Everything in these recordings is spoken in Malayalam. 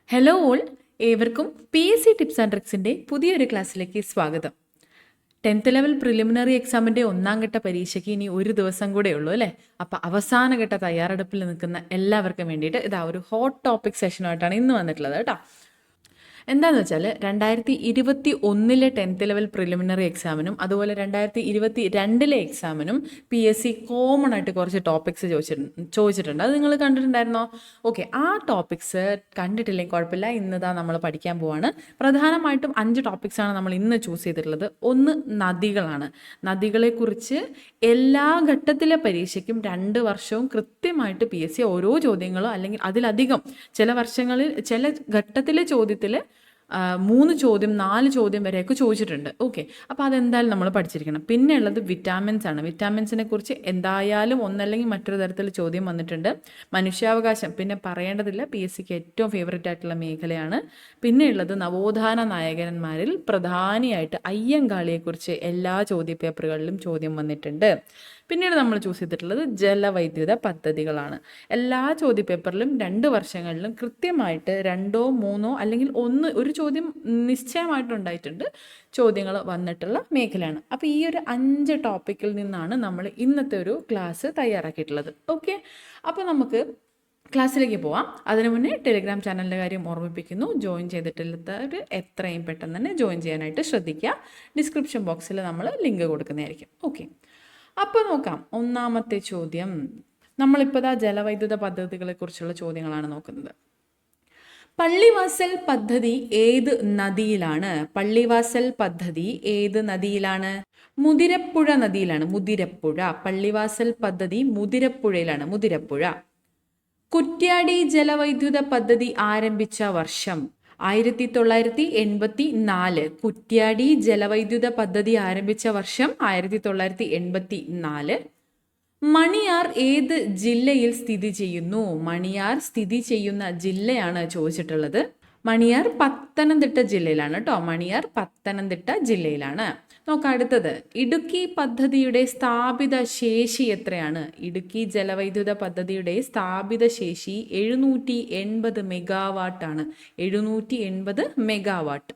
ഹലോ ഓൾ, ഏവർക്കും PSC ടിപ്സ് ആൻഡ് ട്രിക്സിൻ്റെ പുതിയൊരു ക്ലാസ്സിലേക്ക് സ്വാഗതം. 10th ലെവൽ പ്രിലിമിനറി എക്സാമിൻ്റെ ഒന്നാം ഘട്ട പരീക്ഷയ്ക്ക് ഇനി ഒരു ദിവസം കൂടെ ഉള്ളൂ അല്ലേ? അപ്പോൾ അവസാന ഘട്ട തയ്യാറെടുപ്പിൽ നിൽക്കുന്ന എല്ലാവർക്കും വേണ്ടിയിട്ട് ഇതാ ഒരു ഹോട്ട് ടോപ്പിക് സെഷനുമായിട്ടാണ് ഇന്ന് വന്നിട്ടുള്ളത് കേട്ടോ. എന്താണെന്ന് വെച്ചാൽ 2021 10th ലെവൽ പ്രിലിമിനറി എക്സാമിനും അതുപോലെ 2022 എക്സാമിനും PSC കോമൺ ആയിട്ട് കുറച്ച് ടോപ്പിക്സ് ചോദിച്ചിട്ടുണ്ട്. അത് നിങ്ങൾ കണ്ടിട്ടുണ്ടായിരുന്നോ? ഓക്കെ, ആ ടോപ്പിക്സ് കണ്ടിട്ടില്ലെങ്കിൽ കുഴപ്പമില്ല, ഇന്നിതാ നമ്മൾ പഠിക്കാൻ പോവാണ്. പ്രധാനമായിട്ടും 5 ടോപ്പിക്സാണ് നമ്മൾ ഇന്ന് ചൂസ് ചെയ്തിട്ടുള്ളത്. ഒന്ന് നദികളാണ്. നദികളെക്കുറിച്ച് എല്ലാ ഘട്ടത്തിലെ പരീക്ഷയ്ക്കും 2 വർഷവും കൃത്യമായിട്ട് PSC ഓരോ ചോദ്യങ്ങളോ അല്ലെങ്കിൽ അതിലധികം ചില വർഷങ്ങളിൽ ചില ഘട്ടത്തിലെ ചോദ്യത്തിൽ 3 ചോദ്യം 4 ചോദ്യം വരെയൊക്കെ ചോദിച്ചിട്ടുണ്ട്. ഓക്കെ, അപ്പോൾ അതെന്തായാലും നമ്മൾ പഠിച്ചിരിക്കണം. പിന്നെ ഉള്ളത് വിറ്റാമിൻസ് ആണ്. വിറ്റാമിൻസിനെ കുറിച്ച് എന്തായാലും ഒന്നല്ലെങ്കിൽ മറ്റൊരു തരത്തിൽ ചോദ്യം വന്നിട്ടുണ്ട്. മനുഷ്യാവകാശം പിന്നെ പറയേണ്ടതില്ല, PSCക്ക് ഏറ്റവും ഫേവറേറ്റ് ആയിട്ടുള്ള മേഖലയാണ്. പിന്നെ ഉള്ളത് നവോത്ഥാന നായകന്മാരിൽ പ്രധാനിയായിട്ട് അയ്യങ്കാളിയെക്കുറിച്ച് എല്ലാ ചോദ്യപേപ്പറുകളിലും ചോദ്യം വന്നിട്ടുണ്ട്. പിന്നീട് നമ്മൾ ചൂസ് ചെയ്തിട്ടുള്ളത് ജലവൈദ്യുത പദ്ധതികളാണ്. എല്ലാ ചോദ്യപേപ്പറിലും 2 വർഷങ്ങളിലും കൃത്യമായിട്ട് 2 3 അല്ലെങ്കിൽ ഒരു ചോദ്യം നിശ്ചയമായിട്ടുണ്ടായിട്ടുണ്ട് ചോദ്യങ്ങൾ വന്നിട്ടുള്ള മേഖലയാണ്. അപ്പോൾ ഈ ഒരു 5 ടോപ്പിക്കിൽ നിന്നാണ് നമ്മൾ ഇന്നത്തെ ഒരു ക്ലാസ് തയ്യാറാക്കിയിട്ടുള്ളത്. ഓക്കെ, അപ്പോൾ നമുക്ക് ക്ലാസ്സിലേക്ക് പോവാം. അതിനു മുന്നേ ടെലിഗ്രാം ചാനലിൻ്റെ കാര്യം ഓർമ്മിപ്പിക്കുന്നു. ജോയിൻ ചെയ്തിട്ടുള്ളവർ എത്രയും പെട്ടെന്ന് തന്നെ ജോയിൻ ചെയ്യാനായിട്ട് ശ്രദ്ധിക്കുക. ഡിസ്ക്രിപ്ഷൻ ബോക്സിൽ നമ്മൾ ലിങ്ക് കൊടുക്കുന്നതായിരിക്കും. ഓക്കെ, അപ്പോൾ നോക്കാം. ഒന്നാമത്തെ ചോദ്യം, നമ്മളിപ്പോൾ ജലവൈദ്യുത പദ്ധതികളെക്കുറിച്ചുള്ള ചോദ്യങ്ങളാണ് നോക്കുന്നത്. പള്ളിവാസൽ പദ്ധതി ഏത് നദിയിലാണ്? പള്ളിവാസൽ പദ്ധതി ഏത് നദിയിലാണ്? മുതിരപ്പുഴ നദിയിലാണ്. മുതിരപ്പുഴ. പള്ളിവാസൽ പദ്ധതി മുതിരപ്പുഴയിലാണ്. മുതിരപ്പുഴ. കുറ്റ്യാടി ജലവൈദ്യുത പദ്ധതി ആരംഭിച്ച വർഷം? 1984. കുറ്റ്യാടി ജലവൈദ്യുത പദ്ധതി ആരംഭിച്ച വർഷം 1984. മണിയാർ ഏത് ജില്ലയിൽ സ്ഥിതി ചെയ്യുന്നു? മണിയാർ സ്ഥിതി ചെയ്യുന്ന ജില്ലയാണ് ചോദിച്ചിട്ടുള്ളത്. മണിയാർ പത്തനംതിട്ട ജില്ലയിലാണ് കേട്ടോ. മണിയാർ പത്തനംതിട്ട ജില്ലയിലാണ്. നോക്കാം അടുത്തത്. ഇടുക്കി പദ്ധതിയുടെ സ്ഥാപിത ശേഷി എത്രയാണ്? ഇടുക്കി ജലവൈദ്യുത പദ്ധതിയുടെ സ്ഥാപിത ശേഷി 780 മെഗാവാട്ടാണ്. 780 മെഗാവാട്ട്.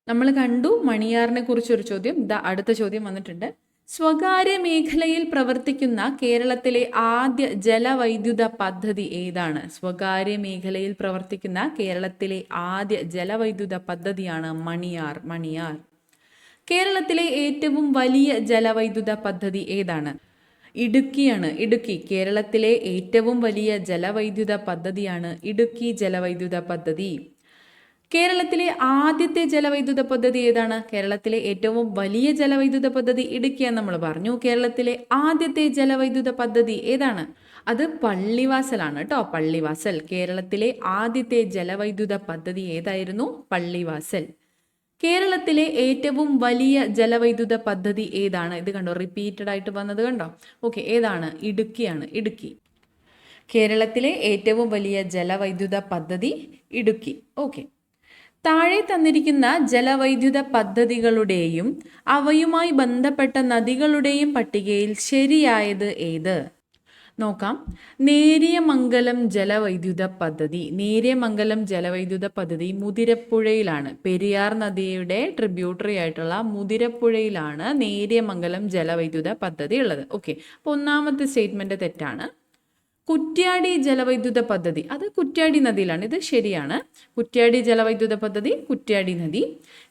നമ്മൾ കണ്ടു മണിയാറിനെ കുറിച്ചൊരു ചോദ്യം. അടുത്ത ചോദ്യം വന്നിട്ടുണ്ട്. സ്വകാര്യ മേഖലയിൽ പ്രവർത്തിക്കുന്ന കേരളത്തിലെ ആദ്യ ജലവൈദ്യുത പദ്ധതി ഏതാണ്? സ്വകാര്യ മേഖലയിൽ പ്രവർത്തിക്കുന്ന കേരളത്തിലെ ആദ്യ ജലവൈദ്യുത പദ്ധതിയാണ് മണിയാർ. മണിയാർ. കേരളത്തിലെ ഏറ്റവും വലിയ ജലവൈദ്യുത പദ്ധതി ഏതാണ്? ഇടുക്കിയാണ്. ഇടുക്കി. കേരളത്തിലെ ഏറ്റവും വലിയ ജലവൈദ്യുത പദ്ധതിയാണ് ഇടുക്കി ജലവൈദ്യുത പദ്ധതി. കേരളത്തിലെ ആദ്യത്തെ ജലവൈദ്യുത പദ്ധതി ഏതാണ്? കേരളത്തിലെ ഏറ്റവും വലിയ ജലവൈദ്യുത പദ്ധതി ഇടുക്കിയാന്ന് നമ്മൾ പറഞ്ഞു. കേരളത്തിലെ ആദ്യത്തെ ജലവൈദ്യുത പദ്ധതി ഏതാണ്? അത് പള്ളിവാസലാണ് കേട്ടോ. പള്ളിവാസൽ. കേരളത്തിലെ ആദ്യത്തെ ജലവൈദ്യുത പദ്ധതി ഏതായിരുന്നു? പള്ളിവാസൽ. കേരളത്തിലെ ഏറ്റവും വലിയ ജലവൈദ്യുത പദ്ധതി ഏതാണ്? ഇത് കണ്ടോ, റിപ്പീറ്റഡ് ആയിട്ട് വന്നത് കണ്ടോ. ഓക്കെ, ഏതാണ്? ഇടുക്കിയാണ്. ഇടുക്കി. കേരളത്തിലെ ഏറ്റവും വലിയ ജലവൈദ്യുത പദ്ധതി ഇടുക്കി. ഓക്കെ, താഴെ തന്നിരിക്കുന്ന ജലവൈദ്യുത പദ്ധതികളുടെയും അവയുമായി ബന്ധപ്പെട്ട നദികളുടെയും പട്ടികയിൽ ശരിയായത് ഏത്? നോക്കാം. നേര്യമംഗലം ജലവൈദ്യുത പദ്ധതി. നേര്യമംഗലം ജലവൈദ്യുത പദ്ധതി മുതിരപ്പുഴയിലാണ്. പെരിയാർ നദിയുടെ ട്രിബ്യൂട്ടറി ആയിട്ടുള്ള മുതിരപ്പുഴയിലാണ് നേര്യമംഗലം ജലവൈദ്യുത പദ്ധതി ഉള്ളത്. ഓക്കെ, അപ്പോൾ ഒന്നാമത്തെ സ്റ്റേറ്റ്മെന്റ് തെറ്റാണ്. കുറ്റ്യാടി ജലവൈദ്യുത പദ്ധതി അത് കുറ്റ്യാടി നദിയിലാണ്. ഇത് ശരിയാണ്. കുറ്റ്യാടി ജലവൈദ്യുത പദ്ധതി കുറ്റ്യാടി നദി.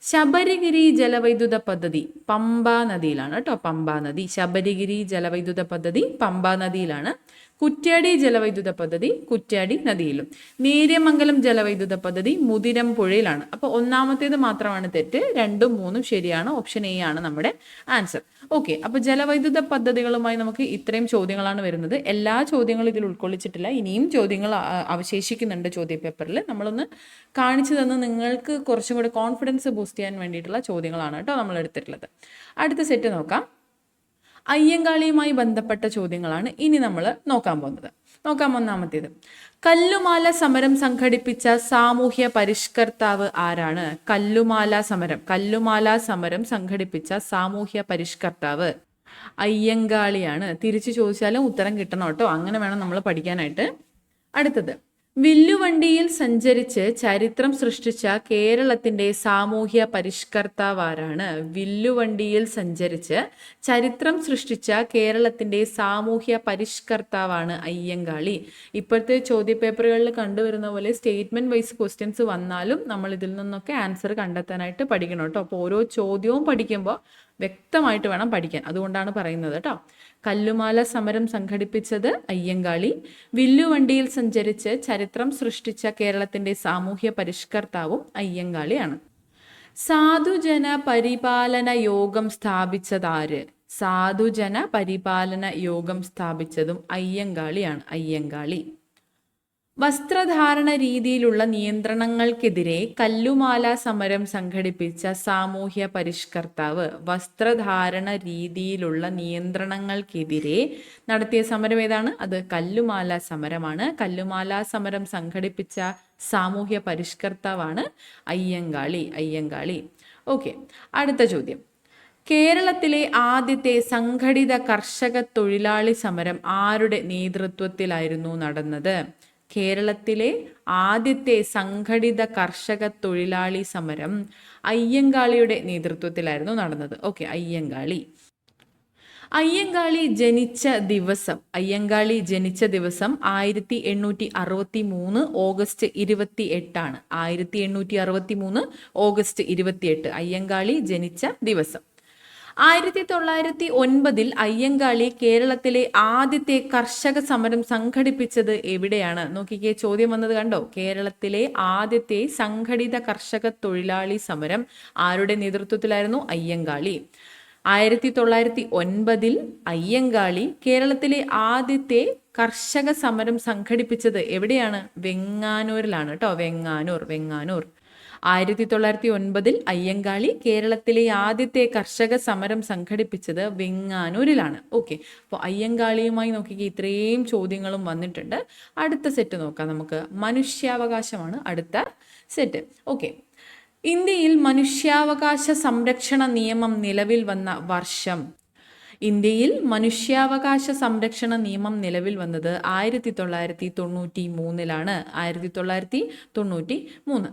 ശബരിഗിരി ജലവൈദ്യുത പദ്ധതി പമ്പാ നദിയിലാണ് കേട്ടോ. പമ്പാ നദി. ശബരിഗിരി ജലവൈദ്യുത പദ്ധതി പമ്പാ നദിയിലാണ്. കുറ്റ്യാടി ജലവൈദ്യുത പദ്ധതി കുറ്റ്യാടി നദിയിലും. നേര്യമംഗലം ജലവൈദ്യുത പദ്ധതി മുതിരപ്പുഴയിലാണ്. അപ്പോൾ ഒന്നാമത്തേത് മാത്രമാണ് തെറ്റ്, 2ഉം 3ഉം ശരിയാണ്. ഓപ്ഷൻ എ ആണ് നമ്മുടെ ആൻസർ. ഓക്കെ, അപ്പോൾ ജലവൈദ്യുത പദ്ധതികളുമായി നമുക്ക് ഇത്രയും ചോദ്യങ്ങളാണ് വരുന്നത്. എല്ലാ ചോദ്യങ്ങളും ഇതിൽ ഉൾക്കൊള്ളിച്ചിട്ടില്ല. ഇനിയും ചോദ്യങ്ങൾ അവശേഷിക്കുന്നുണ്ട് ചോദ്യപേപ്പറിൽ. നമ്മളൊന്ന് കാണിച്ചു തന്ന് നിങ്ങൾക്ക് കുറച്ചും കൂടെ കോൺഫിഡൻസ് ബൂസ്റ്റ് ചെയ്യാൻ വേണ്ടിയിട്ടുള്ള ചോദ്യങ്ങളാണ് കേട്ടോ നമ്മൾ എടുത്തിട്ടുള്ളത്. അടുത്ത സെറ്റ് നോക്കാം. അയ്യങ്കാളിയുമായി ബന്ധപ്പെട്ട ചോദ്യങ്ങളാണ് ഇനി നമ്മൾ നോക്കാൻ പോകുന്നത്. നോക്കാം. ഒന്നാമത്തേത്, കല്ലുമാല സമരം സംഘടിപ്പിച്ച സാമൂഹ്യ പരിഷ്കർത്താവ് ആരാണ്? കല്ലുമാല സമരം. കല്ലുമാല സമരം സംഘടിപ്പിച്ച സാമൂഹ്യ പരിഷ്കർത്താവ് അയ്യങ്കാളിയാണ്. തിരിച്ചു ചോദിച്ചാലും ഉത്തരം കിട്ടണം കേട്ടോ. അങ്ങനെ വേണം നമ്മൾ പഠിക്കാനായിട്ട്. അടുത്തത്, വില്ലുവണ്ടിയിൽ സഞ്ചരിച്ച് ചരിത്രം സൃഷ്ടിച്ച കേരളത്തിന്റെ സാമൂഹ്യ പരിഷ്കർത്താവാരാണ്? വില്ലുവണ്ടിയിൽ സഞ്ചരിച്ച് ചരിത്രം സൃഷ്ടിച്ച കേരളത്തിന്റെ സാമൂഹ്യ പരിഷ്കർത്താവാണ് അയ്യങ്കാളി. ഇപ്പോഴത്തെ ചോദ്യപേപ്പറുകളിൽ കണ്ടുവരുന്ന പോലെ സ്റ്റേറ്റ്മെന്റ് വൈസ് ക്വസ്റ്റ്യൻസ് വന്നാലും നമ്മൾ ഇതിൽ നിന്നൊക്കെ ആൻസർ കണ്ടെത്താനായിട്ട് പഠിക്കണം കേട്ടോ. അപ്പോൾ ഓരോ ചോദ്യവും പഠിക്കുമ്പോൾ വ്യക്തമായിട്ട് വേണം പഠിക്കാൻ. അതുകൊണ്ടാണ് പറയുന്നത് കേട്ടോ. കല്ലുമാല സമരം സംഘടിപ്പിച്ചത് അയ്യങ്കാളി. വില്ലുവണ്ടിയിൽ സഞ്ചരിച്ച് ചരിത്രം സൃഷ്ടിച്ച കേരളത്തിന്റെ സാമൂഹ്യ പരിഷ്കർത്താവും അയ്യങ്കാളിയാണ്. സാധുജന പരിപാലന യോഗം സ്ഥാപിച്ചതാര്? സാധുജന പരിപാലന യോഗം സ്ഥാപിച്ചതും അയ്യങ്കാളിയാണ്. അയ്യങ്കാളി. വസ്ത്രധാരണ രീതിയിലുള്ള നിയന്ത്രണങ്ങൾക്കെതിരെ കല്ലുമാല സമരം സംഘടിപ്പിച്ച സാമൂഹ്യ പരിഷ്കർത്താവ്. വസ്ത്രധാരണ രീതിയിലുള്ള നിയന്ത്രണങ്ങൾക്കെതിരെ നടത്തിയ സമരം ഏതാണ്? അത് കല്ലുമാല സമരമാണ്. കല്ലുമാല സമരം സംഘടിപ്പിച്ച സാമൂഹ്യ പരിഷ്കർത്താവാണ് അയ്യങ്കാളി. അയ്യങ്കാളി. ഓക്കെ, അടുത്ത ചോദ്യം. കേരളത്തിലെ ആദ്യത്തെ സംഘടിത കർഷക തൊഴിലാളി സമരം ആരുടെ നേതൃത്വത്തിലായിരുന്നു നടന്നത്? കേരളത്തിലെ ആദ്യത്തെ സംഘടിത കർഷക തൊഴിലാളി സമരം അയ്യങ്കാളിയുടെ നേതൃത്വത്തിലായിരുന്നു നടന്നത്. ഓക്കെ, അയ്യങ്കാളി. അയ്യങ്കാളി ജനിച്ച ദിവസം. അയ്യങ്കാളി ജനിച്ച ദിവസം 1863 ഓഗസ്റ്റ് 28 1863 ഓഗസ്റ്റ് 28 അയ്യങ്കാളി ജനിച്ച ദിവസം. 1909 അയ്യങ്കാളി കേരളത്തിലെ ആദ്യത്തെ കർഷക സമരം സംഘടിപ്പിച്ചത് എവിടെയാണ്? നോക്കിക്കേ, ചോദ്യം വന്നത് കണ്ടോ? കേരളത്തിലെ ആദ്യത്തെ സംഘടിത കർഷക തൊഴിലാളി സമരം ആരുടെ നേതൃത്വത്തിലായിരുന്നു? അയ്യങ്കാളി. 1909 അയ്യങ്കാളി കേരളത്തിലെ ആദ്യത്തെ കർഷക സമരം സംഘടിപ്പിച്ചത് എവിടെയാണ്? വെങ്ങാനൂരിലാണ് കേട്ടോ. വെങ്ങാനൂർ. 1909 അയ്യങ്കാളി കേരളത്തിലെ ആദ്യത്തെ കർഷക സമരം സംഘടിപ്പിച്ചത് വെങ്ങാനൂരിലാണ്. ഓക്കെ, അപ്പോൾ അയ്യങ്കാളിയുമായി നോക്കിക്കുക, ഇത്രയും ചോദ്യങ്ങളും വന്നിട്ടുണ്ട്. അടുത്ത സെറ്റ് നോക്കാം നമുക്ക്. മനുഷ്യാവകാശമാണ് അടുത്ത സെറ്റ്. ഓക്കെ, ഇന്ത്യയിൽ മനുഷ്യാവകാശ സംരക്ഷണ നിയമം നിലവിൽ വന്ന വർഷം. ഇന്ത്യയിൽ മനുഷ്യാവകാശ സംരക്ഷണ നിയമം നിലവിൽ വന്നത് 1993 1993.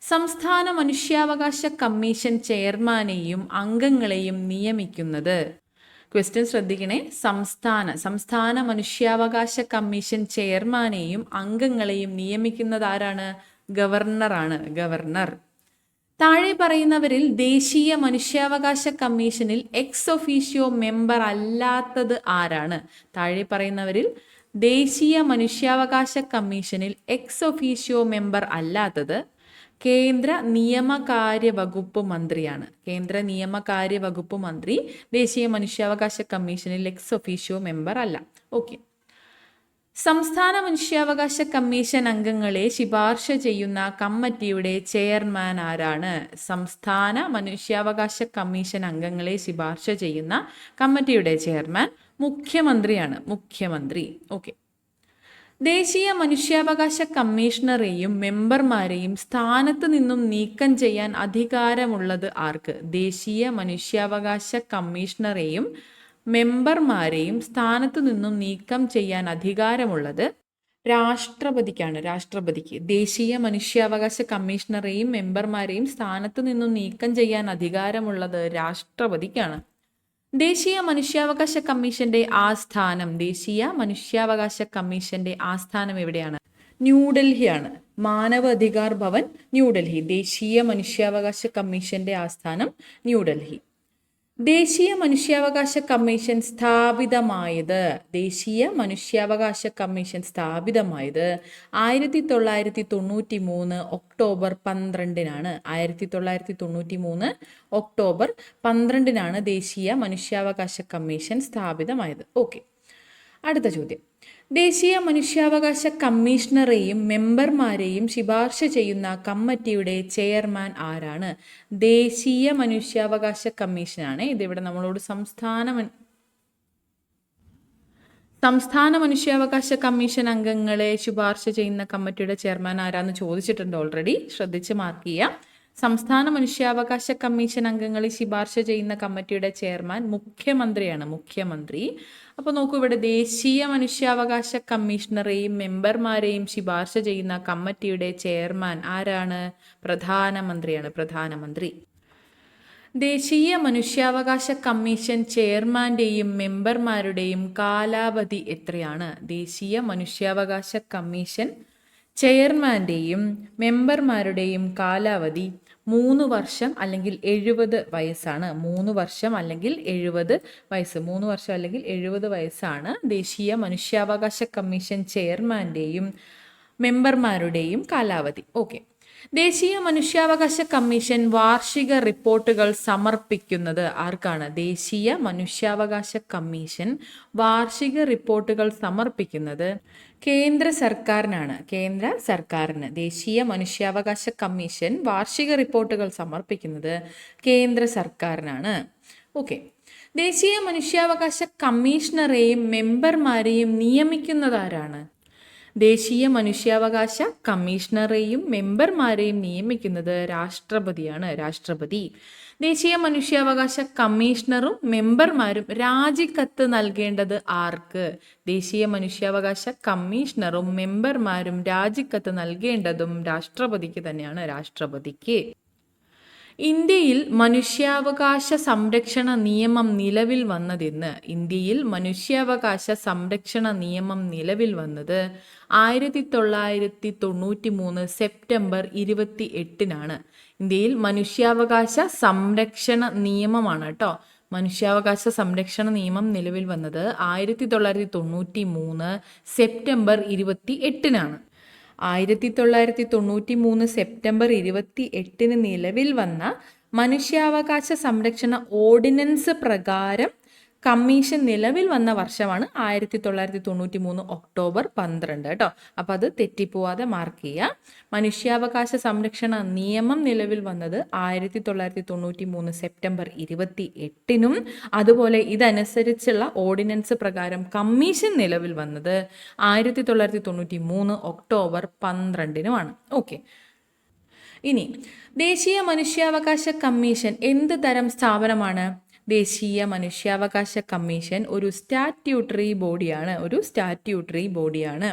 സംസ്ഥാന മനുഷ്യാവകാശ കമ്മീഷൻ ചെയർമാനെയും അംഗങ്ങളെയും നിയമിക്കുന്നത്. ക്വസ്റ്റ്യൻ ശ്രദ്ധിക്കണേ. സംസ്ഥാന മനുഷ്യാവകാശ കമ്മീഷൻ ചെയർമാനെയും അംഗങ്ങളെയും നിയമിക്കുന്നത് ആരാണ്? ഗവർണറാണ്. ഗവർണർ. താഴെ പറയുന്നവരിൽ ദേശീയ മനുഷ്യാവകാശ കമ്മീഷനിൽ എക്സ് ഒഫീഷ്യോ മെമ്പർ അല്ലാത്തത് ആരാണ്? താഴെ പറയുന്നവരിൽ ദേശീയ മനുഷ്യാവകാശ കമ്മീഷനിൽ എക്സ് ഒഫീഷ്യോ മെമ്പർ അല്ലാത്തത് കേന്ദ്ര നിയമകാര്യ വകുപ്പ് മന്ത്രിയാണ്. കേന്ദ്ര നിയമകാര്യ വകുപ്പ് മന്ത്രി ദേശീയ മനുഷ്യാവകാശ കമ്മീഷനിൽ എക്സ് ഒഫീഷ്യോ മെമ്പർ അല്ല. ഓക്കെ, സംസ്ഥാന മനുഷ്യാവകാശ കമ്മീഷൻ അംഗങ്ങളെ ശുപാർശ ചെയ്യുന്ന കമ്മിറ്റിയുടെ ചെയർമാൻ ആരാണ്? സംസ്ഥാന മനുഷ്യാവകാശ കമ്മീഷൻ അംഗങ്ങളെ ശുപാർശ ചെയ്യുന്ന കമ്മിറ്റിയുടെ ചെയർമാൻ മുഖ്യമന്ത്രിയാണ്. മുഖ്യമന്ത്രി. ഓക്കെ, ദേശീയ മനുഷ്യാവകാശ കമ്മീഷണറെയും മെമ്പർമാരെയും സ്ഥാനത്ത് നിന്നും നീക്കം ചെയ്യാൻ അധികാരമുള്ളത് ആർക്ക്? ദേശീയ മനുഷ്യാവകാശ കമ്മീഷണറെയും മെമ്പർമാരെയും സ്ഥാനത്ത് നിന്നും നീക്കം ചെയ്യാൻ അധികാരമുള്ളത് രാഷ്ട്രപതിക്കാണ്. രാഷ്ട്രപതിക്ക്. ദേശീയ മനുഷ്യാവകാശ കമ്മീഷണറെയും മെമ്പർമാരെയും സ്ഥാനത്ത് നിന്നും നീക്കം ചെയ്യാൻ അധികാരമുള്ളത് രാഷ്ട്രപതിക്കാണ്. ദേശീയ മനുഷ്യാവകാശ കമ്മീഷന്റെ ആസ്ഥാനം. ദേശീയ മനുഷ്യാവകാശ കമ്മീഷന്റെ ആസ്ഥാനം എവിടെയാണ്? ന്യൂഡൽഹിയാണ്. മാനവ അധികാർ ഭവൻ, ന്യൂഡൽഹി. ദേശീയ മനുഷ്യാവകാശ കമ്മീഷന്റെ ആസ്ഥാനം ന്യൂഡൽഹി. ദേശീയ മനുഷ്യാവകാശ കമ്മീഷൻ സ്ഥാപിതമായത്. ദേശീയ മനുഷ്യാവകാശ കമ്മീഷൻ സ്ഥാപിതമായത് 1993 ഒക്ടോബർ 12 1993 ഒക്ടോബർ 12 ദേശീയ മനുഷ്യാവകാശ കമ്മീഷൻ സ്ഥാപിതമായത്. ഓക്കെ, അടുത്ത ചോദ്യം. ദേശീയ മനുഷ്യാവകാശ കമ്മീഷണറെയും മെമ്പർമാരെയും ശുപാർശ ചെയ്യുന്ന കമ്മിറ്റിയുടെ ചെയർമാൻ ആരാണ്? ദേശീയ മനുഷ്യാവകാശ കമ്മീഷനാണ്. ഇതിവിടെ നമ്മളോട് സംസ്ഥാന മനുഷ്യാവകാശ കമ്മീഷൻ അംഗങ്ങളെ ശുപാർശ ചെയ്യുന്ന കമ്മിറ്റിയുടെ ചെയർമാൻ ആരാന്ന് ചോദിച്ചിട്ടുണ്ട് ഓൾറെഡി. ശ്രദ്ധിച്ച് മാർക്ക് ചെയ്യാം. സംസ്ഥാന മനുഷ്യാവകാശ കമ്മീഷൻ അംഗങ്ങളെ ശുപാർശ ചെയ്യുന്ന കമ്മിറ്റിയുടെ ചെയർമാൻ മുഖ്യമന്ത്രിയാണ്, മുഖ്യമന്ത്രി. അപ്പോൾ നോക്കൂ, ഇവിടെ ദേശീയ മനുഷ്യാവകാശ കമ്മീഷണറെയും മെമ്പർമാരെയും ശുപാർശ ചെയ്യുന്ന കമ്മിറ്റിയുടെ ചെയർമാൻ ആരാണ്? പ്രധാനമന്ത്രിയാണ്, പ്രധാനമന്ത്രി. ദേശീയ മനുഷ്യാവകാശ കമ്മീഷൻ ചെയർമാന്റെയും മെമ്പർമാരുടെയും കാലാവധി എത്രയാണ്? ദേശീയ മനുഷ്യാവകാശ കമ്മീഷൻ ചെയർമാന്റെയും മെമ്പർമാരുടെയും കാലാവധി 3 വർഷം അല്ലെങ്കിൽ 70 വയസ്സാണ്. 3 വർഷം അല്ലെങ്കിൽ 70 വയസ്സ്. 3 വർഷം അല്ലെങ്കിൽ 70 വയസ്സാണ് ദേശീയ മനുഷ്യാവകാശ കമ്മീഷൻ ചെയർമാന്റെയും മെമ്പർമാരുടെയും കാലാവധി. ഓക്കെ. ദേശീയ മനുഷ്യാവകാശ കമ്മീഷൻ വാർഷിക റിപ്പോർട്ടുകൾ സമർപ്പിക്കുന്നത് ആർക്കാണ്? ദേശീയ മനുഷ്യാവകാശ കമ്മീഷൻ വാർഷിക റിപ്പോർട്ടുകൾ സമർപ്പിക്കുന്നത് കേന്ദ്ര സർക്കാരിനാണ്, കേന്ദ്ര സർക്കാരിന്. ദേശീയ മനുഷ്യാവകാശ കമ്മീഷൻ വാർഷിക റിപ്പോർട്ടുകൾ സമർപ്പിക്കുന്നത് കേന്ദ്ര സർക്കാരിനാണ്. ഓക്കെ. ദേശീയ മനുഷ്യാവകാശ കമ്മീഷണറെയും മെമ്പർമാരെയും നിയമിക്കുന്നത് ആരാണ്? ദേശീയ മനുഷ്യാവകാശ കമ്മീഷണറെയും മെമ്പർമാരെയും നിയമിക്കുന്നത് രാഷ്ട്രപതിയാണ്, രാഷ്ട്രപതി. ദേശീയ മനുഷ്യാവകാശ കമ്മീഷണറും മെമ്പർമാരും രാജിക്കത്ത് നൽകേണ്ടത് ആർക്ക്? ദേശീയ മനുഷ്യാവകാശ കമ്മീഷണറും മെമ്പർമാരും രാജിക്കത്ത് നൽകേണ്ടതും രാഷ്ട്രപതിക്ക് തന്നെയാണ്, രാഷ്ട്രപതിക്ക്. ഇന്ത്യയിൽ മനുഷ്യാവകാശ സംരക്ഷണ നിയമം നിലവിൽ വന്നതെന്ന്? ഇന്ത്യയിൽ മനുഷ്യാവകാശ സംരക്ഷണ നിയമം നിലവിൽ വന്നത് 1993 സെപ്റ്റംബർ 28-നാണ്. ഇന്ത്യയിൽ മനുഷ്യാവകാശ സംരക്ഷണ നിയമമാണ് കേട്ടോ. മനുഷ്യാവകാശ സംരക്ഷണ നിയമം നിലവിൽ വന്നത് 1993 സെപ്റ്റംബർ 28-നാണ്. 1993 സെപ്റ്റംബർ 28-ന് നിലവിൽ വന്ന മനുഷ്യാവകാശ സംരക്ഷണ ഓർഡിനൻസ് പ്രകാരം കമ്മീഷൻ നിലവിൽ വന്ന വർഷമാണ് 1993 ഒക്ടോബർ 12 കേട്ടോ. അപ്പം അത് തെറ്റിപ്പോവാതെ മാർക്ക് ചെയ്യുക. മനുഷ്യാവകാശ സംരക്ഷണ നിയമം നിലവിൽ വന്നത് 1993 സെപ്റ്റംബർ 28-നും അതുപോലെ ഇതനുസരിച്ചുള്ള ഓർഡിനൻസ് പ്രകാരം കമ്മീഷൻ നിലവിൽ വന്നത് 1993 ഒക്ടോബർ 12-നുമാണ്. ഓക്കെ. ഇനി ദേശീയ മനുഷ്യാവകാശ കമ്മീഷൻ എന്ത് തരം സ്ഥാപനമാണ്? ദേശീയ മനുഷ്യാവകാശ കമ്മീഷൻ ഒരു സ്റ്റാറ്റ്യൂട്ടറി ബോഡിയാണ്, ഒരു സ്റ്റാറ്റ്യൂട്ടറി ബോഡിയാണ്.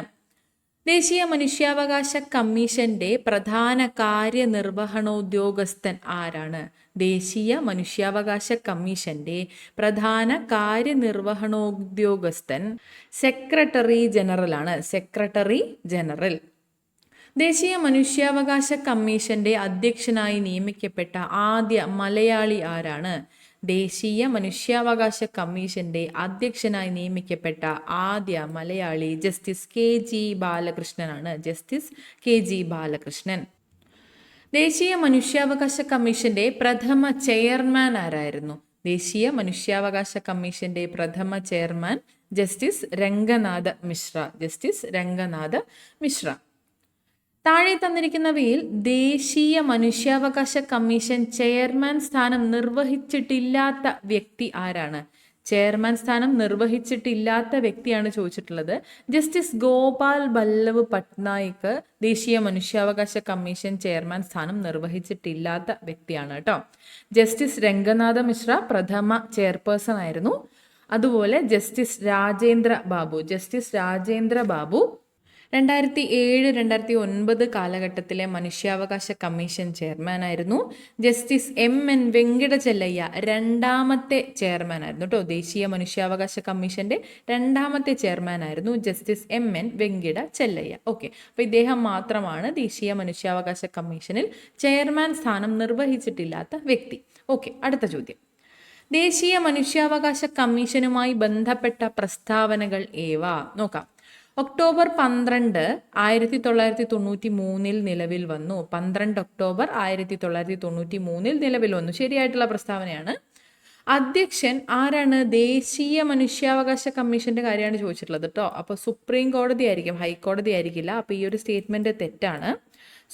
ദേശീയ മനുഷ്യാവകാശ കമ്മീഷന്റെ പ്രധാന കാര്യനിർവഹണോദ്യോഗസ്ഥൻ ആരാണ്? ദേശീയ മനുഷ്യാവകാശ കമ്മീഷന്റെ പ്രധാന കാര്യനിർവഹണോദ്യോഗസ്ഥൻ സെക്രട്ടറി ജനറൽ ആണ്, സെക്രട്ടറി ജനറൽ. ദേശീയ മനുഷ്യാവകാശ കമ്മീഷന്റെ അധ്യക്ഷനായി നിയമിക്കപ്പെട്ട ആദ്യ മലയാളി ആരാണ്? ദേശീയ മനുഷ്യാവകാശ കമ്മീഷന്റെ അധ്യക്ഷനായി നിയമിക്കപ്പെട്ട ആദ്യ മലയാളി ജസ്റ്റിസ് KG ബാലകൃഷ്ണനാണ്, ജസ്റ്റിസ് KG ബാലകൃഷ്ണൻ. ദേശീയ മനുഷ്യാവകാശ കമ്മീഷന്റെ പ്രഥമ ചെയർമാൻ ആരായിരുന്നു? ദേശീയ മനുഷ്യാവകാശ കമ്മീഷന്റെ പ്രഥമ chairman justice Ranganatha Mishra, justice Ranganatha Mishra. താഴെ തന്നിരിക്കുന്നവയിൽ ദേശീയ മനുഷ്യാവകാശ കമ്മീഷൻ ചെയർമാൻ സ്ഥാനം നിർവഹിച്ചിട്ടില്ലാത്ത വ്യക്തി ആരാണ്? ചെയർമാൻ സ്ഥാനം നിർവഹിച്ചിട്ടില്ലാത്ത വ്യക്തിയാണ് ചോദിച്ചിട്ടുള്ളത്. ജസ്റ്റിസ് ഗോപാൽ ബല്ലവ് പട്നായിക് ദേശീയ മനുഷ്യാവകാശ കമ്മീഷൻ ചെയർമാൻ സ്ഥാനം നിർവഹിച്ചിട്ടില്ലാത്ത വ്യക്തിയാണ് കേട്ടോ. ജസ്റ്റിസ് രംഗനാഥ മിശ്ര പ്രഥമ ചെയർപേഴ്സൺ ആയിരുന്നു. അതുപോലെ ജസ്റ്റിസ് രാജേന്ദ്ര ബാബു, ജസ്റ്റിസ് രാജേന്ദ്ര ബാബു 2007-2009 കാലഘട്ടത്തിലെ മനുഷ്യാവകാശ കമ്മീഷൻ ചെയർമാനായിരുന്നു. ജസ്റ്റിസ് MN വെങ്കിടചെല്ലയ്യ രണ്ടാമത്തെ ചെയർമാനായിരുന്നു കേട്ടോ. ദേശീയ മനുഷ്യാവകാശ കമ്മീഷന്റെ രണ്ടാമത്തെ ചെയർമാനായിരുന്നു ജസ്റ്റിസ് MN വെങ്കിടചെല്ലയ്യ. ഓക്കെ. അപ്പോൾ ഇദ്ദേഹം മാത്രമാണ് ദേശീയ മനുഷ്യാവകാശ കമ്മീഷനിൽ ചെയർമാൻ സ്ഥാനം നിർവഹിച്ചിട്ടില്ലാത്ത വ്യക്തി. ഓക്കെ. അടുത്ത ചോദ്യം. ദേശീയ മനുഷ്യാവകാശ കമ്മീഷനുമായി ബന്ധപ്പെട്ട പ്രസ്താവനകൾ ഏവ? നോക്കാം. ഒക്ടോബർ 12, 1993 നിലവിൽ വന്നു. 12 ഒക്ടോബർ 1993 നിലവിൽ വന്നു. ശരിയായിട്ടുള്ള പ്രസ്താവനയാണ്. അധ്യക്ഷൻ ആരാണ്? ദേശീയ മനുഷ്യാവകാശ കമ്മീഷന്റെ കാര്യമാണ് ചോദിച്ചിട്ടുള്ളത് കേട്ടോ. അപ്പോൾ സുപ്രീം കോടതി ആയിരിക്കും, ഹൈക്കോടതി ആയിരിക്കില്ല. അപ്പോൾ ഈ ഒരു സ്റ്റേറ്റ്മെന്റ് തെറ്റാണ്.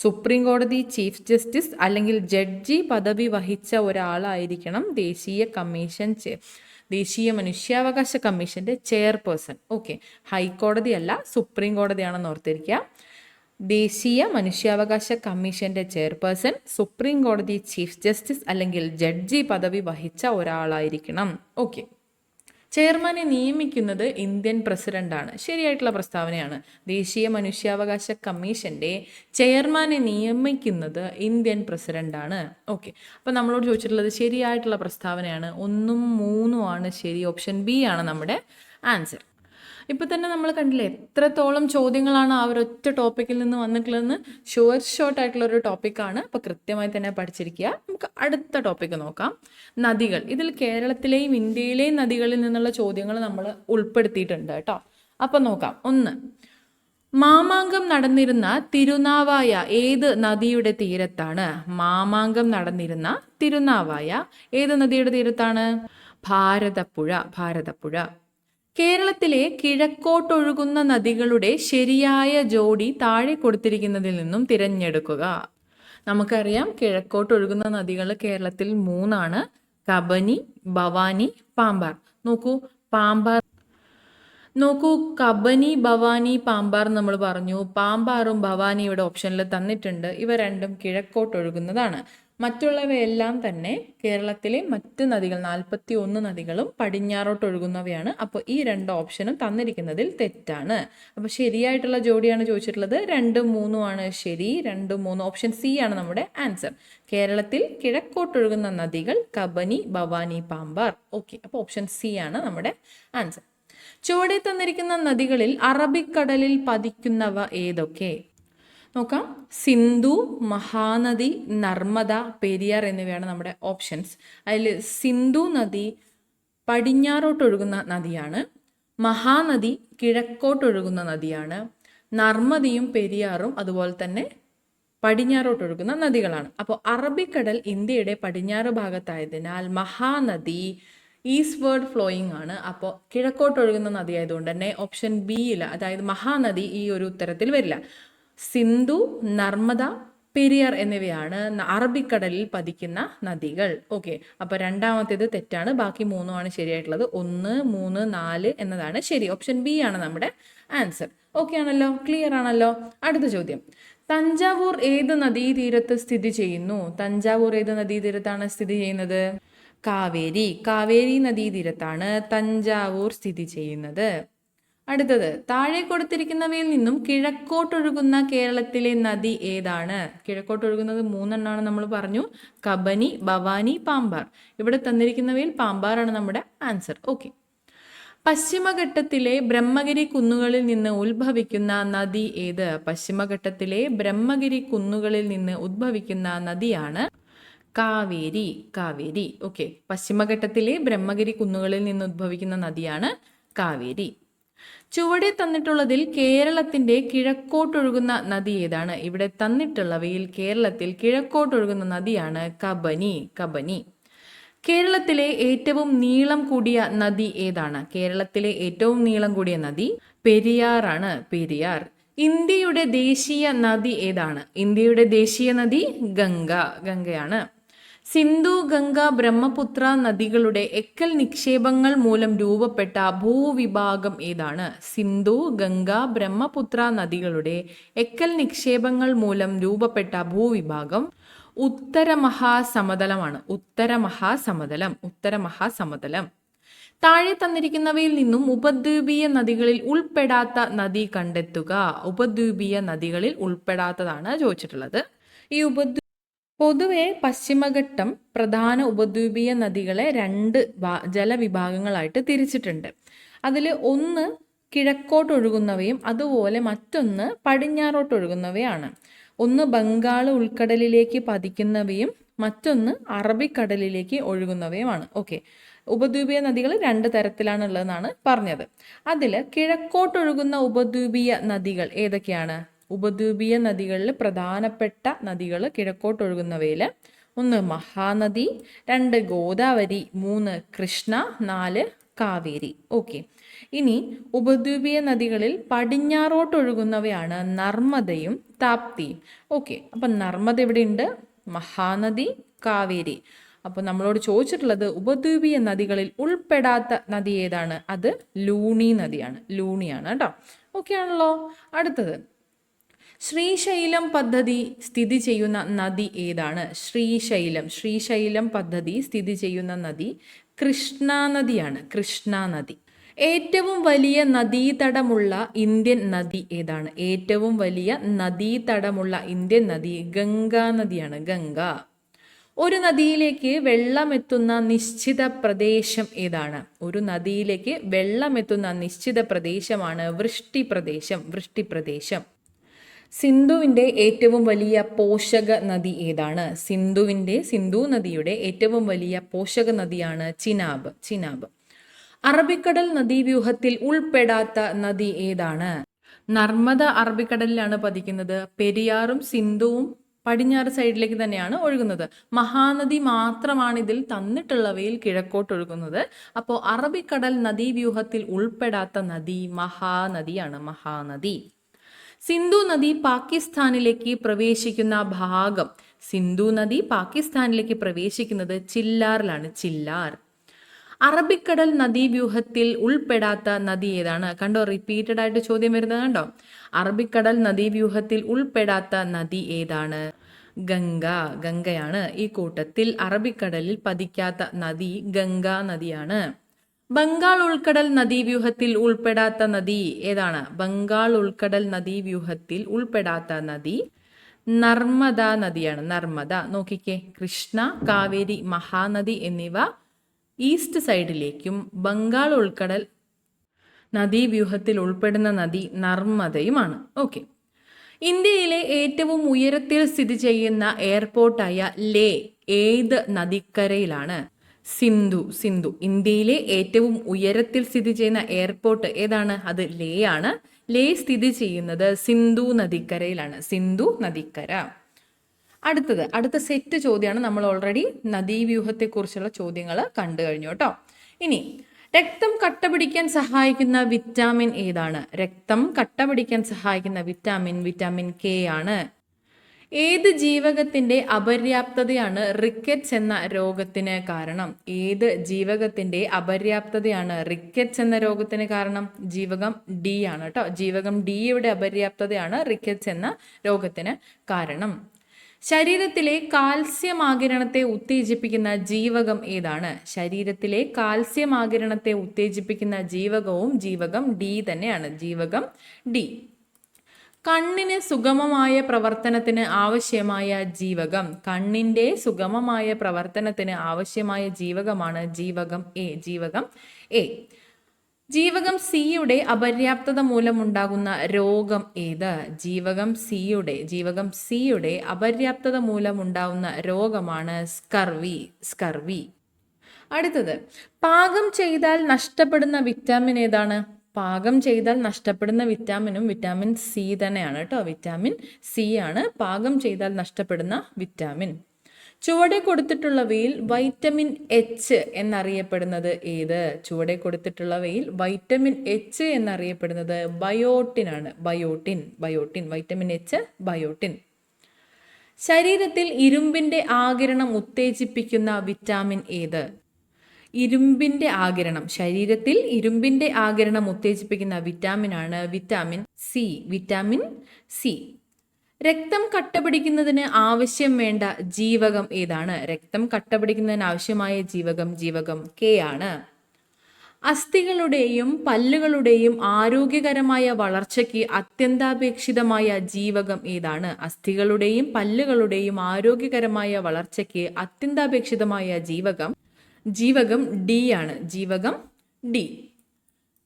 സുപ്രീം കോടതി ചീഫ് ജസ്റ്റിസ് അല്ലെങ്കിൽ ജഡ്ജി പദവി വഹിച്ച ഒരാളായിരിക്കണം ദേശീയ മനുഷ്യാവകാശ കമ്മീഷന്റെ ചെയർപേഴ്സൺ. ഓക്കെ. ഹൈക്കോടതി അല്ല, സുപ്രീം കോടതിയാണെന്ന് ഓർത്തിരിക്കുക. ദേശീയ മനുഷ്യാവകാശ കമ്മീഷന്റെ ചെയർപേഴ്സൺ സുപ്രീം കോടതി ചീഫ് ജസ്റ്റിസ് അല്ലെങ്കിൽ ജഡ്ജി പദവി വഹിച്ച ഒരാളായിരിക്കണം. ഓക്കെ. ചെയർമാനെ നിയമിക്കുന്നത് ഇന്ത്യൻ പ്രസിഡന്റാണ്. ശരിയായിട്ടുള്ള പ്രസ്താവനയാണ്. ദേശീയ മനുഷ്യാവകാശ കമ്മീഷന്റെ ചെയർമാനെ നിയമിക്കുന്നത് ഇന്ത്യൻ പ്രസിഡന്റാണ്. ഓക്കെ. അപ്പോൾ നമ്മളോട് ചോദിച്ചിട്ടുള്ളത് ശരിയായിട്ടുള്ള പ്രസ്താവനയാണ്. 1ഉം 3ഉം ആണ് ശരി. ഓപ്ഷൻ ബി ആണ് നമ്മുടെ ആൻസർ. ഇപ്പം തന്നെ നമ്മൾ കണ്ടില്ലേ എത്രത്തോളം ചോദ്യങ്ങളാണ് ആ ഒരൊറ്റ ടോപ്പിക്കിൽ നിന്ന് വന്നിട്ടുള്ളതെന്ന്. ഷോർട്ട് ആയിട്ടുള്ള ഒരു ടോപ്പിക്കാണ്. അപ്പോൾ കൃത്യമായി തന്നെ പഠിച്ചിരിക്കുക. നമുക്ക് അടുത്ത ടോപ്പിക്ക് നോക്കാം. നദികൾ. ഇതിൽ കേരളത്തിലെയും ഇന്ത്യയിലെയും നദികളിൽ നിന്നുള്ള ചോദ്യങ്ങൾ നമ്മൾ ഉൾപ്പെടുത്തിയിട്ടുണ്ട് കേട്ടോ. അപ്പം നോക്കാം. 1, മാമാങ്കം നടന്നിരുന്ന തിരുനാവായ ഏത് നദിയുടെ തീരത്താണ്? മാമാങ്കം നടന്നിരുന്ന തിരുനാവായ ഏത് നദിയുടെ തീരത്താണ്? ഭാരതപ്പുഴ. കേരളത്തിലെ കിഴക്കോട്ടൊഴുകുന്ന നദികളുടെ ശരിയായ ജോഡി താഴെ കൊടുത്തിരിക്കുന്നതിൽ നിന്നും തിരഞ്ഞെടുക്കുക. നമുക്കറിയാം കിഴക്കോട്ടൊഴുകുന്ന നദികൾ കേരളത്തിൽ 3 കബനി, ഭവാനി, പാമ്പാർ. നോക്കൂ കബനി, ഭവാനി, പാമ്പാർ നമ്മൾ പറഞ്ഞു. പാമ്പാറും ഭവാനി ഇവിടെ ഓപ്ഷനിൽ തന്നിട്ടുണ്ട്. ഇവ രണ്ടും കിഴക്കോട്ടൊഴുകുന്നതാണ്. മറ്റുള്ളവയെല്ലാം തന്നെ കേരളത്തിലെ മറ്റ് നദികൾ 41 നദികളും പടിഞ്ഞാറോട്ടൊഴുകുന്നവയാണ്. അപ്പോൾ ഈ 2 ഓപ്ഷനും തന്നിരിക്കുന്നതിൽ തെറ്റാണ്. അപ്പോൾ ശരിയായിട്ടുള്ള ജോഡിയാണ് ചോദിച്ചിട്ടുള്ളത്. 2ഉം 3ഉം ആണ് ശരി. 2ഉം 3ഉം ഓപ്ഷൻ സി ആണ് നമ്മുടെ ആൻസർ. കേരളത്തിൽ കിഴക്കോട്ടൊഴുകുന്ന നദികൾ കബനി, ഭവാനി, പാമ്പാർ. ഓക്കെ. അപ്പോൾ ഓപ്ഷൻ സി ആണ് നമ്മുടെ ആൻസർ. ചുവടെ തന്നിരിക്കുന്ന നദികളിൽ അറബിക്കടലിൽ പതിക്കുന്നവ ഏതൊക്കെ? നോക്കാം. സിന്ധു, മഹാനദി, നർമ്മദ, പെരിയാർ എന്നിവയാണ് നമ്മുടെ ഓപ്ഷൻസ്. അതിൽ സിന്ധു നദി പടിഞ്ഞാറോട്ടൊഴുകുന്ന നദിയാണ്. മഹാനദി കിഴക്കോട്ടൊഴുകുന്ന നദിയാണ്. നർമ്മദയും പെരിയാറും അതുപോലെ തന്നെ പടിഞ്ഞാറോട്ടൊഴുകുന്ന നദികളാണ്. അപ്പോൾ അറബിക്കടൽ ഇന്ത്യയുടെ പടിഞ്ഞാറ് ഭാഗത്തായതിനാൽ മഹാനദി ഈസ്റ്റ്വേർഡ് ഫ്ലോയിങ് ആണ്. അപ്പോൾ കിഴക്കോട്ടൊഴുകുന്ന നദി ആയതുകൊണ്ട് തന്നെ ഓപ്ഷൻ ബിയിൽ, അതായത് മഹാനദി, ഈ ഒരു ഉത്തരത്തിൽ വരില്ല. സിന്ധു, നർമ്മദ, പെരിയാർ എന്നിവയാണ് അറബിക്കടലിൽ പതിക്കുന്ന നദികൾ. ഓക്കെ. അപ്പോൾ രണ്ടാമത്തേത് തെറ്റാണ്. ബാക്കി 3ഉം ആണ് ശരിയായിട്ടുള്ളത്. 1, 3, 4 എന്നതാണ് ശരി. ഓപ്ഷൻ ബി ആണ് നമ്മുടെ ആൻസർ. ഓക്കെ ആണല്ലോ? ക്ലിയർ ആണല്ലോ? അടുത്ത ചോദ്യം. തഞ്ചാവൂർ ഏത് നദീതീരത്ത് സ്ഥിതി ചെയ്യുന്നു? തഞ്ചാവൂർ ഏത് നദീതീരത്താണ് സ്ഥിതി ചെയ്യുന്നത്? കാവേരി നദീതീരത്താണ് തഞ്ചാവൂർ സ്ഥിതി ചെയ്യുന്നത്. അടുത്തത്. താഴെ കൊടുത്തിരിക്കുന്നവയിൽ നിന്നും കിഴക്കോട്ടൊഴുകുന്ന കേരളത്തിലെ നദി ഏതാണ്? കിഴക്കോട്ടൊഴുകുന്നത് 3 നമ്മൾ പറഞ്ഞു. കബനി, ഭവാനി, പാമ്പാർ. ഇവിടെ തന്നിരിക്കുന്നവയിൽ പാമ്പാറാണ് നമ്മുടെ ആൻസർ. ഓക്കെ. പശ്ചിമഘട്ടത്തിലെ ബ്രഹ്മഗിരി കുന്നുകളിൽ നിന്ന് ഉത്ഭവിക്കുന്ന നദി ഏത്? പശ്ചിമഘട്ടത്തിലെ ബ്രഹ്മഗിരി കുന്നുകളിൽ നിന്ന് ഉദ്ഭവിക്കുന്ന നദിയാണ് കാവേരി. ഓക്കെ. പശ്ചിമഘട്ടത്തിലെ ബ്രഹ്മഗിരി കുന്നുകളിൽ നിന്ന് ഉദ്ഭവിക്കുന്ന നദിയാണ് കാവേരി. ചുവടെ തന്നിട്ടുള്ളതിൽ കേരളത്തിന്റെ കിഴക്കോട്ടൊഴുകുന്ന നദി ഏതാണ്? ഇവിടെ തന്നിട്ടുള്ളവയിൽ കേരളത്തിൽ കിഴക്കോട്ടൊഴുകുന്ന നദിയാണ് കബനി. കേരളത്തിലെ ഏറ്റവും നീളം കൂടിയ നദി ഏതാണ്? കേരളത്തിലെ ഏറ്റവും നീളം കൂടിയ നദി പെരിയാർ. ഇന്ത്യയുടെ ദേശീയ നദി ഏതാണ്? ഇന്ത്യയുടെ ദേശീയ നദി ഗംഗയാണ്. സിന്ധു, ഗംഗ, ബ്രഹ്മപുത്ര നദികളുടെ എക്കൽ നിക്ഷേപങ്ങൾ മൂലം രൂപപ്പെട്ട ഭൂവിഭാഗം ഏതാണ്? സിന്ധു, ഗംഗ, ബ്രഹ്മപുത്ര നദികളുടെ എക്കൽ നിക്ഷേപങ്ങൾ മൂലം രൂപപ്പെട്ട ഭൂവിഭാഗം ഉത്തരമഹാസമതലമാണ്. ഉത്തരമഹാസമതലം. താഴെ തന്നിരിക്കുന്നവയിൽ നിന്നും ഉപദ്വീപീയ നദികളിൽ ഉൾപ്പെടാത്ത നദി കണ്ടെത്തുക. ഉപദ്വീപീയ നദികളിൽ ഉൾപ്പെടാത്തതാണ് ചോദിച്ചിട്ടുള്ളത്. ഈ പൊതുവെ പശ്ചിമഘട്ടം പ്രധാന ഉപദ്വീപീയ നദികളെ 2 ജലവിഭാഗങ്ങളായിട്ട് തിരിച്ചിട്ടുണ്ട്. അതിൽ ഒന്ന് കിഴക്കോട്ടൊഴുകുന്നവയും അതുപോലെ മറ്റൊന്ന് പടിഞ്ഞാറോട്ടൊഴുകുന്നവയാണ്. ഒന്ന് ബംഗാൾ ഉൾക്കടലിലേക്ക് പതിക്കുന്നവയും മറ്റൊന്ന് അറബിക്കടലിലേക്ക് ഒഴുകുന്നവയുമാണ്. ഓക്കെ. ഉപദ്വീപീയ നദികൾ 2 തരത്തിലാണ് ഉള്ളതെന്നാണ് പറഞ്ഞത്. അതിൽ കിഴക്കോട്ടൊഴുകുന്ന ഉപദ്വീപീയ നദികൾ ഏതൊക്കെയാണ്? ഉപദ്വീപീയ നദികളിൽ പ്രധാനപ്പെട്ട നദികൾ കിഴക്കോട്ടൊഴുകുന്നവയിൽ 1 മഹാനദി, 2 ഗോദാവരി, 3 കൃഷ്ണ, 4 കാവേരി. ഓക്കെ. ഇനി ഉപദ്വീപീയ നദികളിൽ പടിഞ്ഞാറോട്ടൊഴുകുന്നവയാണ് നർമ്മദയും താപ്തിയും. ഓക്കെ. അപ്പം നർമ്മദ എവിടെയുണ്ട്? മഹാനദി, കാവേരി. അപ്പോൾ നമ്മളോട് ചോദിച്ചിട്ടുള്ളത് ഉപദ്വീപീയ നദികളിൽ ഉൾപ്പെടാത്ത നദി ഏതാണ്? അത് ലൂണിയാണ് കേട്ടോ. ഓക്കെ ആണല്ലോ? അടുത്തത്. ശ്രീശൈലം പദ്ധതി സ്ഥിതി ചെയ്യുന്ന നദി ഏതാണ്? ശ്രീശൈലം പദ്ധതി സ്ഥിതി ചെയ്യുന്ന നദി കൃഷ്ണ നദിയാണ്. കൃഷ്ണ നദി. ഏറ്റവും വലിയ നദീതടമുള്ള ഇന്ത്യൻ നദി ഏതാണ്? ഏറ്റവും വലിയ നദീതടമുള്ള ഇന്ത്യൻ നദി ഗംഗാ നദിയാണ്. ഗംഗ. ഒരു നദിയിലേക്ക് വെള്ളമെത്തുന്ന നിശ്ചിത പ്രദേശം ഏതാണ്? ഒരു നദിയിലേക്ക് വെള്ളമെത്തുന്ന നിശ്ചിത പ്രദേശമാണ് വൃഷ്ടിപ്രദേശം. സിന്ധുവിന്റെ ഏറ്റവും വലിയ പോഷക നദി ഏതാണ്? സിന്ധു നദിയുടെ ഏറ്റവും വലിയ പോഷക നദിയാണ് ചിനാബ്. അറബിക്കടൽ നദീവ്യൂഹത്തിൽ ഉൾപ്പെടാത്ത നദി ഏതാണ്? നർമ്മദ അറബിക്കടലിലാണ് പതിക്കുന്നത്. പെരിയാറും സിന്ധുവും പടിഞ്ഞാറ് സൈഡിലേക്ക് തന്നെയാണ് ഒഴുകുന്നത്. മഹാനദി മാത്രമാണ് ഇതിൽ തന്നിട്ടുള്ളവയിൽ കിഴക്കോട്ട് ഒഴുകുന്നത്. അപ്പോൾ അറബിക്കടൽ നദീവ്യൂഹത്തിൽ ഉൾപ്പെടാത്ത നദി മഹാനദിയാണ്. മഹാനദി. സിന്ധു നദി പാകിസ്ഥാനിലേക്ക് പ്രവേശിക്കുന്ന ഭാഗം. സിന്ധു നദി പാകിസ്ഥാനിലേക്ക് പ്രവേശിക്കുന്നത് ചില്ലാറിലാണ്. ചില്ലാർ. അറബിക്കടൽ നദീവ്യൂഹത്തിൽ ഉൾപ്പെടാത്ത നദി ഏതാണ്? കണ്ടോ, റിപ്പീറ്റഡ് ആയിട്ട് ചോദ്യം വരുന്നത് കണ്ടോ. അറബിക്കടൽ നദീവ്യൂഹത്തിൽ ഉൾപ്പെടാത്ത നദി ഏതാണ്? ഗംഗയാണ്. ഈ കൂട്ടത്തിൽ അറബിക്കടലിൽ പതിക്കാത്ത നദി ഗംഗാ നദിയാണ്. ബംഗാൾ ഉൾക്കടൽ നദീവ്യൂഹത്തിൽ ഉൾപ്പെടാത്ത നദി ഏതാണ്? ബംഗാൾ ഉൾക്കടൽ നദീവ്യൂഹത്തിൽ ഉൾപ്പെടാത്ത നദി നർമ്മദ നദിയാണ്. നർമ്മദ. നോക്കിക്കേ, കൃഷ്ണ, കാവേരി, മഹാനദി എന്നിവ ഈസ്റ്റ് സൈഡിലേക്കും ബംഗാൾ ഉൾക്കടൽ നദീവ്യൂഹത്തിൽ ഉൾപ്പെടുന്ന നദി നർമ്മദയുമാണ്. ഓക്കെ. ഇന്ത്യയിലെ ഏറ്റവും ഉയരത്തിൽ സ്ഥിതി ചെയ്യുന്ന എയർപോർട്ടായ ലേ ഏത് നദിക്കരയിലാണ്? സിന്ധു. ഇന്ത്യയിലെ ഏറ്റവും ഉയരത്തിൽ സ്ഥിതി ചെയ്യുന്ന എയർപോർട്ട് ഏതാണ്? അത് ലേ ആണ്. ലേ സ്ഥിതി ചെയ്യുന്നത് സിന്ധു നദിക്കരയിലാണ്. സിന്ധു നദിക്കര. അടുത്ത സെറ്റ് ചോദ്യമാണ്. നമ്മൾ ഓൾറെഡി നദീവ്യൂഹത്തെക്കുറിച്ചുള്ള ചോദ്യങ്ങൾ കണ്ടു കഴിഞ്ഞു കേട്ടോ. ഇനി രക്തം കട്ടപിടിക്കാൻ സഹായിക്കുന്ന വിറ്റാമിൻ ഏതാണ്? രക്തം കട്ടപിടിക്കാൻ സഹായിക്കുന്ന വിറ്റാമിൻ കെ ആണ്. ഏത് ജീവകത്തിന്റെ അപര്യാപ്തതയാണ് റിക്കറ്റ്സ് എന്ന രോഗത്തിന് കാരണം? ഏത് ജീവകത്തിന്റെ അപര്യാപ്തതയാണ് റിക്കറ്റ്സ് എന്ന രോഗത്തിന് കാരണം? ജീവകം ഡി ആണ് കേട്ടോ. ജീവകം ഡിയുടെ അപര്യാപ്തതയാണ് റിക്കറ്റ്സ് എന്ന രോഗത്തിന് കാരണം. ശരീരത്തിലെ കാൽസ്യം ആഗിരണത്തെ ഉത്തേജിപ്പിക്കുന്ന ജീവകം ഏതാണ്? ശരീരത്തിലെ കാൽസ്യം ആഗിരണത്തെ ഉത്തേജിപ്പിക്കുന്ന ജീവകവും ജീവകം ഡി തന്നെയാണ്. ജീവകം ഡി. കണ്ണിന് സുഗമമായ പ്രവർത്തനത്തിന് ആവശ്യമായ ജീവകം. കണ്ണിന്റെ സുഗമമായ പ്രവർത്തനത്തിന് ആവശ്യമായ ജീവകമാണ് ജീവകം എ. ജീവകം സിയുടെ അപര്യാപ്തത മൂലമുണ്ടാകുന്ന രോഗം ഏത്? ജീവകം സിയുടെ അപര്യാപ്തത മൂലമുണ്ടാകുന്ന രോഗമാണ് സ്കർവി. അടുത്തത്, പാകം ചെയ്താൽ നഷ്ടപ്പെടുന്ന വിറ്റാമിൻ ഏതാണ്? പാകം ചെയ്താൽ നഷ്ടപ്പെടുന്ന വിറ്റാമിൻ സി തന്നെയാണ് കേട്ടോ. വിറ്റാമിൻ സി ആണ് പാകം ചെയ്താൽ നഷ്ടപ്പെടുന്ന വിറ്റാമിൻ. ചുവടെ കൊടുത്തിട്ടുള്ളവയിൽ വൈറ്റമിൻ എച്ച് എന്നറിയപ്പെടുന്നത് ഏത്? ചുവടെ കൊടുത്തിട്ടുള്ളവയിൽ വൈറ്റമിൻ എച്ച് എന്നറിയപ്പെടുന്നത് ബയോട്ടിൻ ആണ്. ബയോട്ടിൻ. Vitamin H biotin. ശരീരത്തിൽ ഇരുമ്പിന്റെ ആഗിരണം ഉത്തേജിപ്പിക്കുന്ന വിറ്റാമിൻ ഏത്? ശരീരത്തിൽ ഇരുമ്പിന്റെ ആഗിരണം ഉത്തേജിപ്പിക്കുന്ന വിറ്റാമിനാണ് വിറ്റാമിൻ സി. രക്തം കട്ടപിടിക്കുന്നതിന് ആവശ്യം വേണ്ട ജീവകം ഏതാണ്? രക്തം കട്ടപിടിക്കുന്നതിന് ആവശ്യമായ ജീവകം കെ ആണ്. അസ്ഥികളുടെയും പല്ലുകളുടെയും ആരോഗ്യകരമായ വളർച്ചയ്ക്ക് അത്യന്താപേക്ഷിതമായ ജീവകം ഏതാണ്? അസ്ഥികളുടെയും പല്ലുകളുടെയും ആരോഗ്യകരമായ വളർച്ചയ്ക്ക് അത്യന്താപേക്ഷിതമായ ജീവകം ഡി ആണ്. ജീവകം ഡി.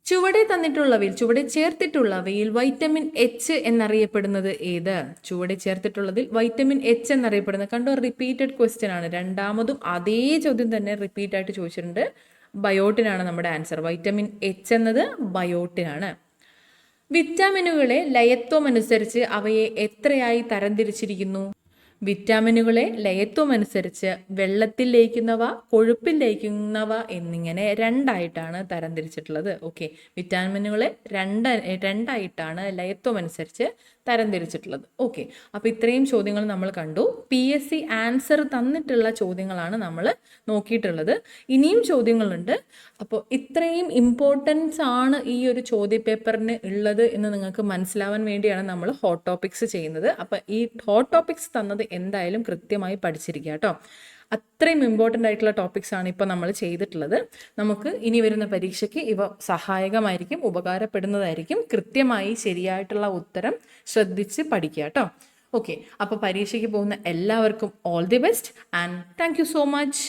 ചുവടെ ചേർത്തിട്ടുള്ളവയിൽ വൈറ്റമിൻ എച്ച് എന്നറിയപ്പെടുന്നത് ഏത്? ചുവടെ ചേർത്തിട്ടുള്ളതിൽ വൈറ്റമിൻ എച്ച് എന്നറിയപ്പെടുന്നത് കണ്ടോ, റിപ്പീറ്റഡ് ക്വസ്റ്റ്യൻ ആണ്. രണ്ടാമതും അതേ ചോദ്യം തന്നെ റിപ്പീറ്റ് ആയിട്ട് ചോദിച്ചിട്ടുണ്ട്. ബയോട്ടിനാണ് നമ്മുടെ ആൻസർ. വൈറ്റമിൻ എച്ച് എന്നത് ബയോട്ടിനാണ്. വിറ്റാമിനുകളെ ലയത്വം അനുസരിച്ച് അവയെ എത്രയായി തരംതിരിച്ചിരിക്കുന്നു? വിറ്റാമിനുകളെ ലയത്വമനുസരിച്ച് വെള്ളത്തിൽ ലയിക്കുന്നവ, കൊഴുപ്പിൽ ലയിക്കുന്നവ എന്നിങ്ങനെ രണ്ടായിട്ടാണ് തരംതിരിച്ചിട്ടുള്ളത്. ഓക്കെ, വിറ്റാമിനുകളെ രണ്ടായിട്ടാണ് ലയത്വമനുസരിച്ച് തരംതിരിച്ചിട്ടുള്ളത്. ഓക്കെ, അപ്പോൾ ഇത്രയും ചോദ്യങ്ങൾ നമ്മൾ കണ്ടു. PSC ആൻസർ തന്നിട്ടുള്ള ചോദ്യങ്ങളാണ് നമ്മൾ നോക്കിയിട്ടുള്ളത്. ഇനിയും ചോദ്യങ്ങളുണ്ട്. അപ്പോൾ ഇത്രയും ഇമ്പോർട്ടൻസ് ആണ് ഈ ഒരു ചോദ്യപേപ്പറിന് ഉള്ളത് എന്ന് നിങ്ങൾക്ക് മനസ്സിലാവാൻ വേണ്ടിയാണ് നമ്മൾ ഹോട്ട് ടോപ്പിക്സ് ചെയ്യുന്നത്. അപ്പോൾ ഈ ഹോട്ട് ടോപ്പിക്സ് തന്നത് എന്തായാലും കൃത്യമായി പഠിച്ചിരിക്കുക കേട്ടോ. അത്രയും ഇമ്പോർട്ടൻ്റ് ആയിട്ടുള്ള ടോപ്പിക്സ് ആണ് ഇപ്പോൾ നമ്മൾ ചെയ്തിട്ടുള്ളത്. നമുക്ക് ഇനി വരുന്ന പരീക്ഷയ്ക്ക് ഇവ സഹായകമായിരിക്കും, ഉപകാരപ്പെടുന്നതായിരിക്കും. കൃത്യമായി ശരിയായിട്ടുള്ള ഉത്തരം ശ്രദ്ധിച്ച് പഠിക്കുക കേട്ടോ. ഓക്കെ, അപ്പോൾ പരീക്ഷയ്ക്ക് പോകുന്ന എല്ലാവർക്കും all the best and thank you so much.